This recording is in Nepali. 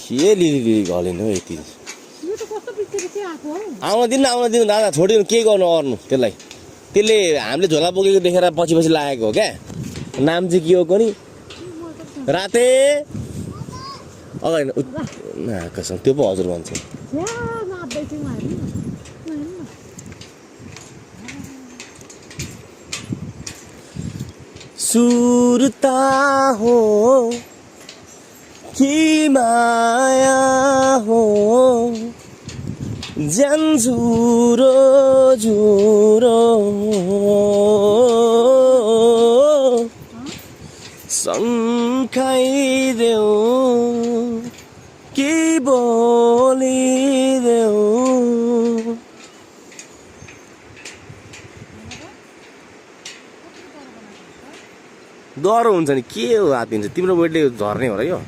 के लिली घलेन हो यति यो त कस्तो पिच्छे आएको हौ आउन दिनु दादा छोडिदिनु के गर्नु गर्नु त्यसलाई त्यसले हामीले झोला बोकेको देखेर पछि लागेको हो क्या नाम चाहिँ के हो कोनी राते अगाडि कसम त्यो पो हजुर भन्छ या नाप्दैछु म सुरता हो कि माया हो ज्यान झुरो झुरो शङ्खाइदेऊ कि बोलिदेऊ डह्रो हुन्छ नि के हो हात दिन्छ तिम्रो वेटले झर्ने हो र यो